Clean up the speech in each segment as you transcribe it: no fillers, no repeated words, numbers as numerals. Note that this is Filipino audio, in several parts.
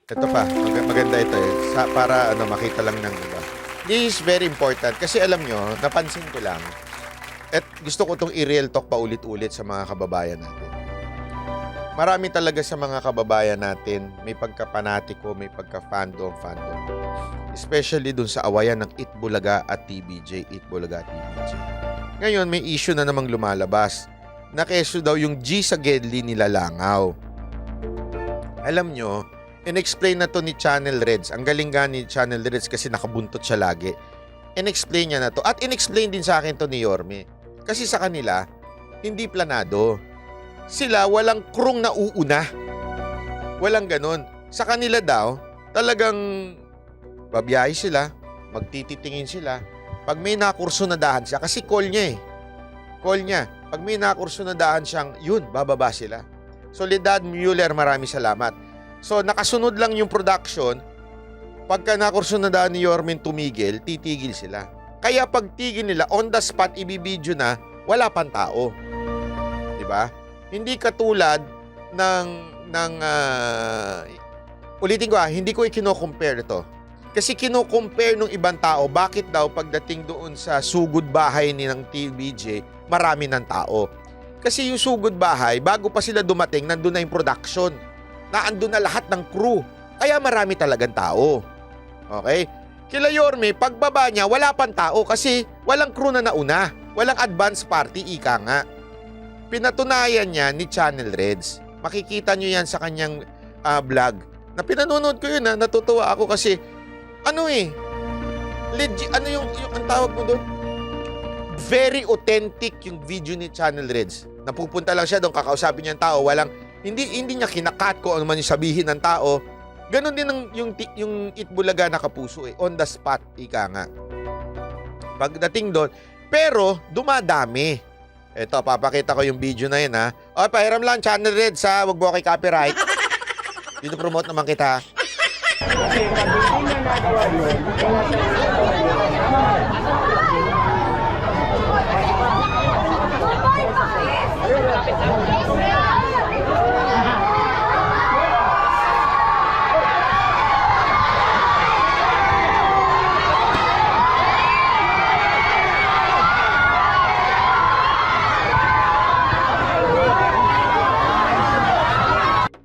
Ito pa, maganda ito eh. Para makita lang ng iba. This is very important kasi alam nyo, napansin ko lang, at gusto ko itong i-real talk pa ulit-ulit sa mga kababayan natin. Marami talaga sa mga kababayan natin, may pagka-panatiko, may pagka-fandom. Especially dun sa awayan ng Itbulaga at TBJ. Ngayon, may issue na namang lumalabas. Nakeso daw yung G sa Gedli nila Langaw. Alam nyo, in-explain na to ni Channel Reds. Ang galing nga ni Channel Reds kasi nakabuntot siya lagi. In-explain niya na to. At in-explain din sa akin to ni Yorme. Kasi sa kanila, hindi planado. Sila walang krung na uuna. Walang ganun. Sa kanila daw, talagang babiyahe sila, magtititingin sila. Pag may nakursunadahan siya, kasi call niya eh. Call niya. Pag may nakursunadahan siyang, yun, bababa sila. Soledad Mueller, maraming salamat. So, nakasunod lang yung production. Pagka nakursunadahan ni Yormin tumigil, titigil sila. Kaya pag tigil nila, on the spot, ibibidyo na, wala pang tao. Diba? Hindi katulad ulitin ko hindi ko i-compare ito. Kasi kino-compare ng ibang tao, bakit daw pagdating doon sa sugod bahay ni ng TBJ, marami ng tao. Kasi yung sugod bahay, bago pa sila dumating, nandun na yung production. Naandun na lahat ng crew. Kaya marami talagang tao. Okay? Kila Yorme, pagbaba niya, wala pang tao kasi walang crew na nauna. Walang advance party, ika nga. Pinatunayan niya ni Channel Reds. Makikita nyo yan sa kanyang vlog. Na pinanonood ko yun, natutuwa ako kasi legit, yung ang tawag mo doon? Very authentic yung video ni Channel Reds. Napupunta lang siya doon, kakausapin niya ang tao, hindi niya kinakat ko ano man yung sabihin ng tao. Ganon din yung Itbulaga na Kapuso eh, on the spot, ika nga. Pagdating doon, pero dumadami. Ito, papakita ko yung video na yun ha. O, pahiram lang, Channel Reds ha, wag mo kay copyright. Dito promote naman kita.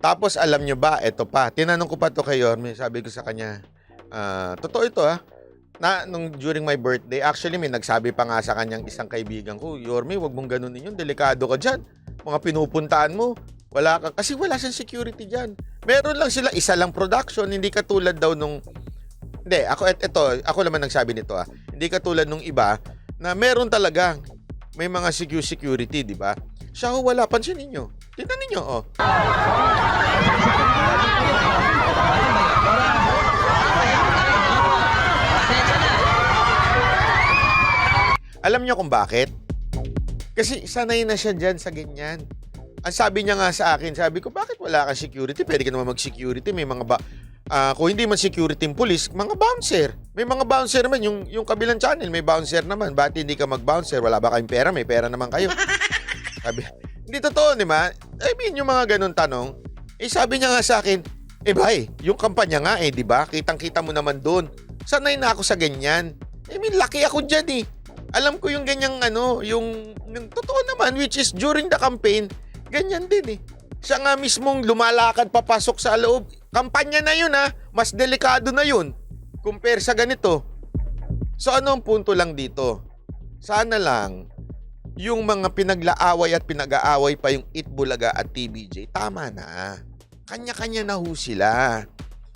Tapos alam nyo ba, eto pa, tinanong ko pa to kay Yorme, sabi ko sa kanya, totoo ito during my birthday, actually may nagsabi pa nga sa kanyang isang kaibigan ko, Yorme, wag mong ganunin yun, delikado ka dyan, mga pinupuntaan mo, kasi wala siyang security dyan. Meron lang sila, isa lang production, hindi katulad daw ako naman nagsabi nito hindi katulad nung iba, na meron talaga, may mga security, di ba? Siya wala, pansinin nyo. Tignan ninyo, Alam niyo kung bakit? Kasi sanay na siya dyan sa ganyan. Ang sabi niya nga sa akin, sabi ko, bakit wala kang security? Pwede ka naman mag-security. May mga kung hindi man security ng police, mga bouncer. May mga bouncer naman. Yung kabilang channel, may bouncer naman. Bakit hindi ka mag-bouncer? Wala ba kayong pera? May pera naman kayo. Sabi, hindi totoo, di ba? I mean, yung mga ganun tanong, sabi niya nga sa akin, bay, yung kampanya nga di ba? Kitang-kita mo naman doon. Sanay na ako sa ganyan. I mean, laki ako dyan Alam ko yung ganyang yung totoo naman, which is during the campaign, ganyan din Siya nga mismong lumalakad papasok sa loob. Kampanya na yun mas delikado na yun. Compare sa ganito. So ano ang punto lang dito? Sana lang, yung mga pinaglaaway at pinag-aaway pa yung Itbulaga at TBJ, tama na. Kanya-kanya na sila.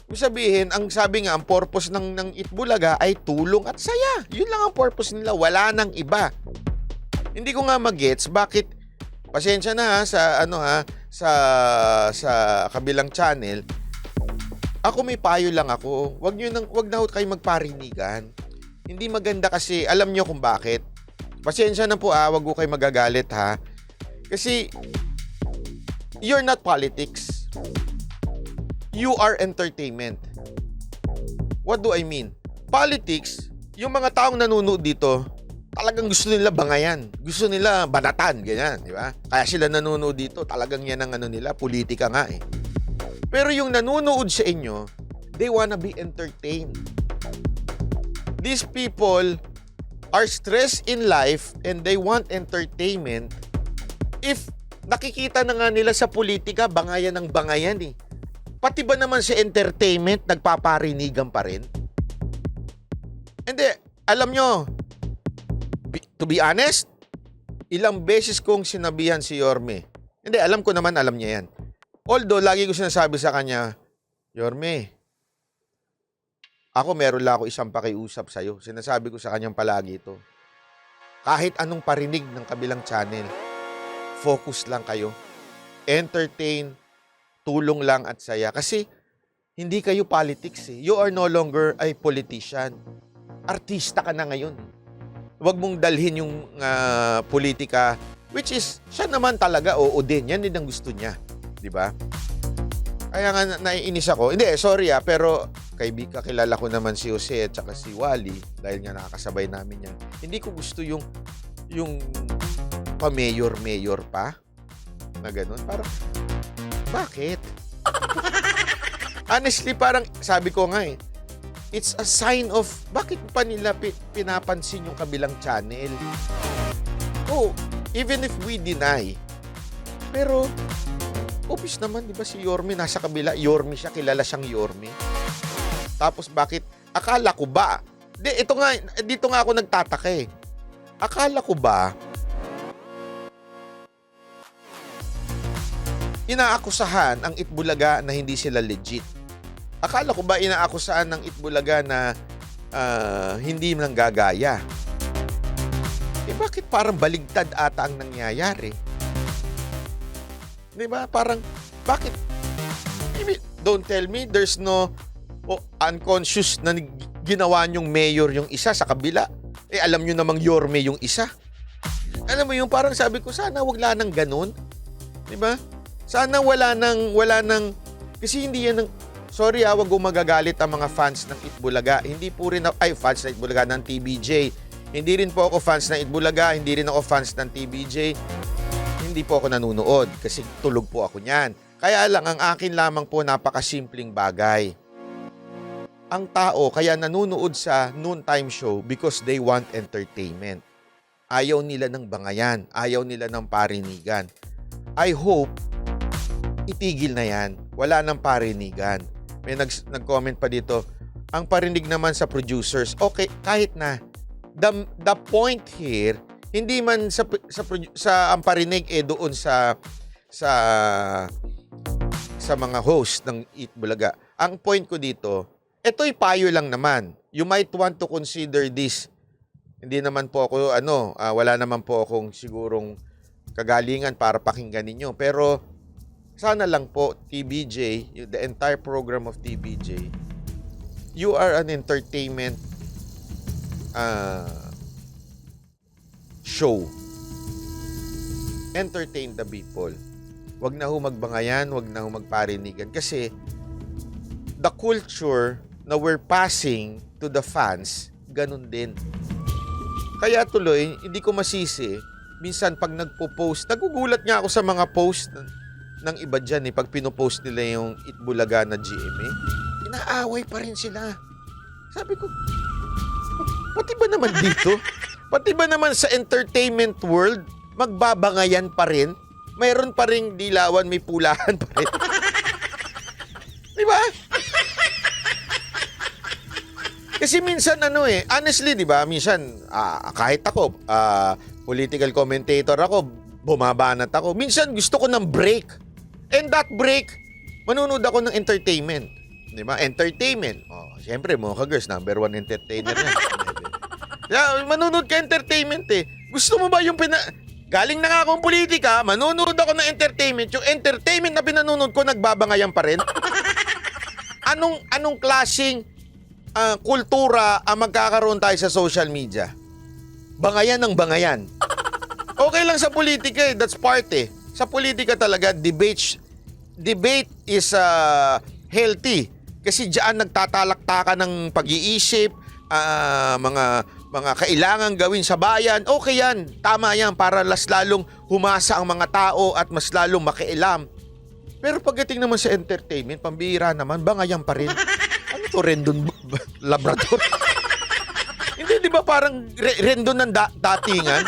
Ibig sabihin, ang purpose ng Itbulaga ay tulong at saya. Yun lang ang purpose nila, wala nang iba. Hindi ko nga mag-gets bakit, pasensya na sa kabilang channel, ako may payo lang ako. Wag na kayo magparinigan. Hindi maganda kasi, alam nyo kung bakit. Pasensya na po wag ko kayo magagalit Kasi you're not politics. You are entertainment. What do I mean? Politics, yung mga taong nanonood dito, talagang gusto nila bangayan. Gusto nila banatan, ganyan, di ba? Kaya sila nanonood dito, talagang yan ang nila, politika nga Pero yung nanonood sa inyo, they wanna be entertained. These people are stressed in life and they want entertainment. If nakikita na nga nila sa politika, bangayan ng bangayan eh. Pati ba naman sa entertainment, nagpaparinigan pa rin? Hindi, alam nyo, to be honest, ilang beses kong sinabihan si Yorme. Hindi, alam ko naman, alam niya yan. Although, lagi ko sinasabi sa kanya, Yorme, ako meron lang ako isang pakiusap sa'yo. Sinasabi ko sa kanyang palagi ito. Kahit anong parinig ng kabilang channel, focus lang kayo. Entertain, tulong lang at saya. Kasi hindi kayo politics eh. You are no longer a politician. Artista ka na ngayon. Huwag mong dalhin yung politika, which is, siya naman talaga, oo din. Yan din ang gusto niya. Diba? Kaya nga naiinis ako. Hindi, sorry pero kakilala ko naman si Jose at saka si Wally dahil nga nakakasabay namin yan. Hindi ko gusto yung pa-mayor pa na ganun. Parang, bakit? Honestly, parang sabi ko nga it's a sign of bakit pa nila pinapansin yung kabilang channel. Oh, even if we deny, pero obvious naman, di ba si Yorme nasa kabila, Yorme siya, kilala siyang Yorme. Tapos bakit, akala ko ba, dito nga ako nagtataka eh. Akala ko ba, inaakusahan ang Itbulaga na hindi sila legit? Akala ko ba inaakusahan ng Itbulaga na hindi lang gagaya? Eh bakit parang baligtad ata ang nangyayari? Diba? Parang, bakit? Don't tell me there's no unconscious na ginawa niyong mayor yung isa sa kabila. Eh, alam niyo namang Yorme yung isa. Alam mo yung parang sabi ko, sana wala nang ganun. Diba? Sana wala nang, kasi hindi yan sorry wag ko magagalit ang mga fans ng Itbulaga. Hindi po rin fans ng Itbulaga ng TBJ. Hindi rin po ako fans ng Itbulaga, hindi rin ako fans ng TBJ. Hindi po ako nanonood kasi tulog po ako niyan. Kaya lang, ang akin lamang po napakasimpleng bagay. Ang tao kaya nanonood sa noontime show because they want entertainment. Ayaw nila ng bangayan, ayaw nila ng parinigan. I hope itigil na yan. Wala nang parinigan. May nag-comment pa dito, ang parinig naman sa producers, okay, kahit na. The point here, hindi man sa ang parinig doon sa mga host ng Itbulaga. Ang point ko dito, ito'y payo lang naman. You might want to consider this. Hindi naman po ako wala naman po akong sigurong kagalingan para pakinggan ninyo. Pero sana lang po TBJ, the entire program of TBJ, you are an entertainment show. Entertain the people. Wag na ho magbangayan, wag na ho magparinigan. Kasi the culture na we're passing to the fans, ganun din. Kaya tuloy, hindi ko masisi. Minsan pag nagpo-post, nagugulat nga ako sa mga post ng iba dyan pag pinopost nila yung Itbulaga na GMA. Inaaway pa rin sila. Sabi ko, pati ba naman dito? Pati ba naman sa entertainment world, magbabangayan pa rin? Mayroon pa rin dilawan, may pulahan pa rin. Di ba? Kasi minsan honestly, di ba? Minsan, kahit ako, political commentator ako, bumabanat ako. Minsan gusto ko ng break. And that break, manunod ako ng entertainment. Di ba? Entertainment. Siyempre, Mocha Girls, #1 entertainer na. Manunod ka entertainment Gusto mo ba yung galing na nga akong politika, manunod ako ng entertainment. Yung entertainment na pinanunod ko, nagbabangayan pa rin. Anong klaseng kultura ang magkakaroon tayo sa social media? Bangayan ng bangayan. Okay lang sa politika that's part Sa politika talaga, debate is healthy. Kasi diyan nagtatalaktakan ng pag-iisip, mga kailangan gawin sa bayan. Okay yan, tama yan para mas lalong humasa ang mga tao at mas lalong makialam. Pero pagdating naman sa entertainment, pambihira naman, bangayan pa rin. Ano to, Rendon Labrador? Hindi, di ba parang Rendon ng datingan?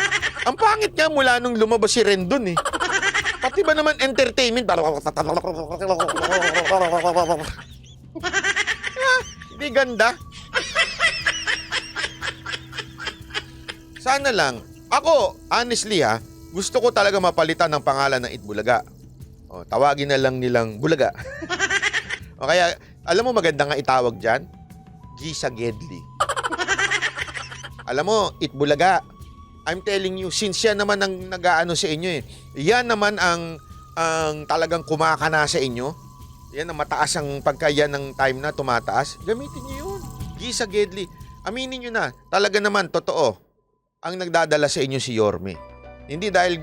Ang pangit nga mula nung lumabas si Rendon eh. Pati ba naman entertainment? Hindi ganda. Sana lang. Ako, honestly gusto ko talaga mapalitan ng pangalan ng Itbulaga. O, tawagin na lang nilang Bulaga. O kaya, alam mo maganda nga itawag dyan? Gisa Gedli. Alam mo, Itbulaga, I'm telling you, since yan naman ang nag-aano sa inyo eh. Yan naman ang talagang kumakana sa inyo. Yan ang mataas ang pagka yan ng time na tumataas. Gamitin niyo yun. Gisa Gedli. Aminin niyo na, talaga naman, totoo. Ang nagdadala sa inyo si Yorme. Hindi dahil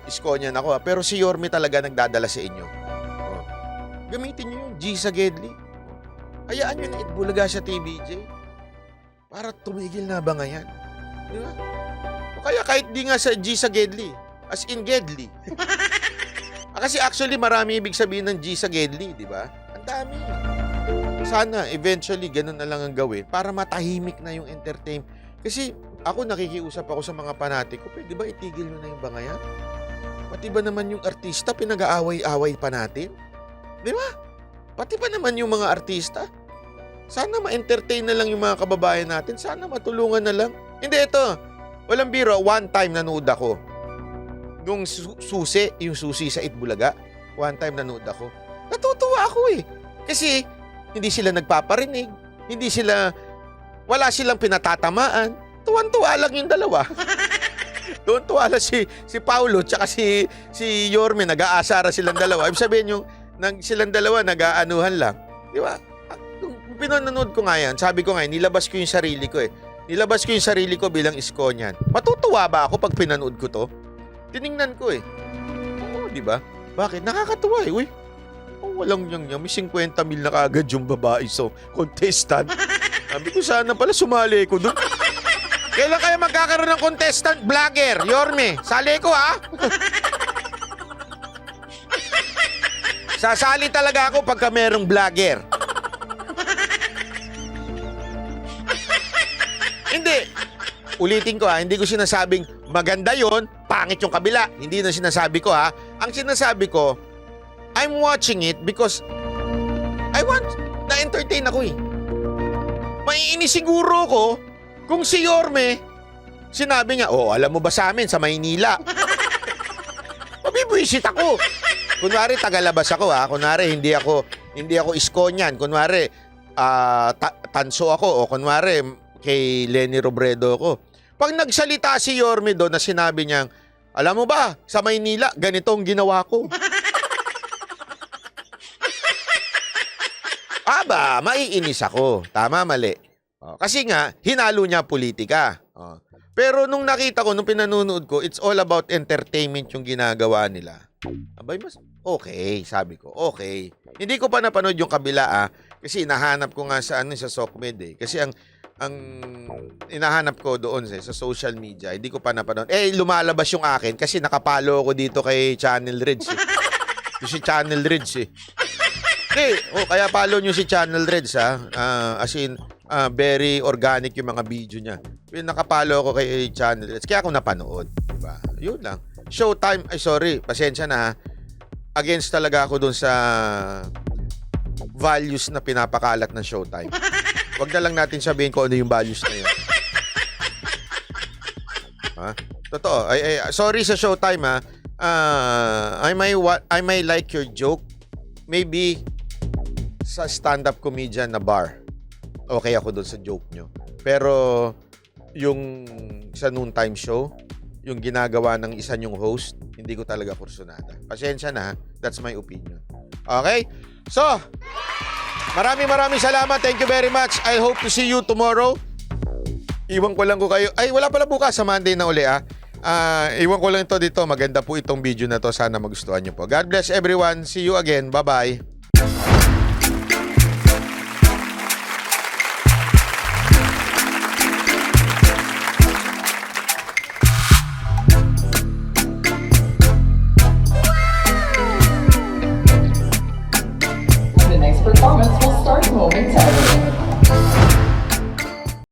Iskonian ako, pero si Yorme talaga nagdadala sa inyo. Oh. Gamitin niyo yun, Gisa Gedli. Hayaan niyo na Itbulaga sa TVJ. Para tumigil na ba ngayon? Di ba? O kaya kahit di nga sa Gisa Gedli, as in Gedli. Kasi actually marami ibig sabihin ng Gisa Gedli, di ba? Ang dami. Sana eventually ganun na lang ang gawin para matahimik na yung entertainment. Kasi ako nakikiusap ako sa mga panatiko, pwede ba itigil nyo na yung bangayan? Pati ba naman yung artista, pinag-aaway-away pa natin? Di ba? Pati ba naman yung mga artista? Sana ma-entertain na lang yung mga kababayan natin. Sana matulungan na lang. Hindi, ito. Walang biro. One time nanood ako. Nung yung susi sa Itbulaga. One time nanood ako. Natutuwa ako eh. Kasi hindi sila nagpaparinig. Wala silang pinatatamaan. Tuwan-tuwa lang yung dalawa. Tuwan-tuwa lang si Paulo tsaka si Yorme. Nag-aasara silang dalawa. Ibig sabihin yung silang dalawa nag-aanuhan lang. Di ba? Kung pinanonood ko nga yan, sabi ko nga, nilabas ko yung sarili ko eh. Nilabas ko yung sarili ko bilang Iskonian. Matutuwa ba ako pag pinanood ko to? Tiningnan ko eh. Oo, di ba? Bakit? Nakakatuwa eh. Uy, walang yang may 50 mil na kaagad yung babae so contestant. Sabi ko sana pala sumali ko doon. Kailan kaya magkakaroon ng contestant? Vlogger, Yorme, sali ko ha? Sasali talaga ako pagka merong vlogger. Hindi. Ulitin ko hindi ko sinasabing maganda yon, pangit yung kabila. Hindi na sinasabi ko Ang sinasabi ko, I'm watching it because na-entertain ako eh. Maiinis siguro ko kung si Yorme, sinabi niya, alam mo ba sa amin, sa Maynila? Mabibwisit ako. Kunwari, tagalabas ako Kunwari, hindi ako Iskonian. Kunwari, Tanso ako. O kunwari, kay Lenny Robredo ako. Pag nagsalita si Yorme doon na sinabi niyang, alam mo ba, sa Maynila, ganito ang ginawa ko. Aba, maiinis ako. Tama, mali. Kasi nga, hinalo niya politika. Pero nung nakita ko, nung pinanonood ko, it's all about entertainment yung ginagawa nila. Abay, mas okay, sabi ko. Okay. Hindi ko pa napanood yung kabila kasi inahanap ko nga sa SOCMED eh. Kasi ang inahanap ko doon sa social media, hindi ko pa napanood. Lumalabas yung akin kasi nakapalo ako dito kay Channel Reds eh. Si Channel Reds eh. Kaya follow nyo si Channel Reds as in, very organic yung mga video niya. Nakapalo ako kay Channel Reds. Kaya ako napanood. Diba? Yun lang. Showtime, pasensya na against talaga ako dun sa values na pinapakalat ng Showtime. Wag na lang natin sabihin kung ano yung values na yun. Totoo. Sorry sa Showtime I may like your joke. Maybe sa stand-up comedian na bar. Okay ako doon sa joke nyo. Pero yung sa noontime show, yung ginagawa ng isa nyong host, hindi ko talaga kursunada. Pasensya na, that's my opinion. Okay? So, maraming salamat. Thank you very much. I hope to see you tomorrow. Iwan ko lang ko kayo. Wala pala bukas sa Monday na uli iwan ko lang ito dito. Maganda po itong video na to. Sana magustuhan nyo po. God bless everyone. See you again. Bye-bye.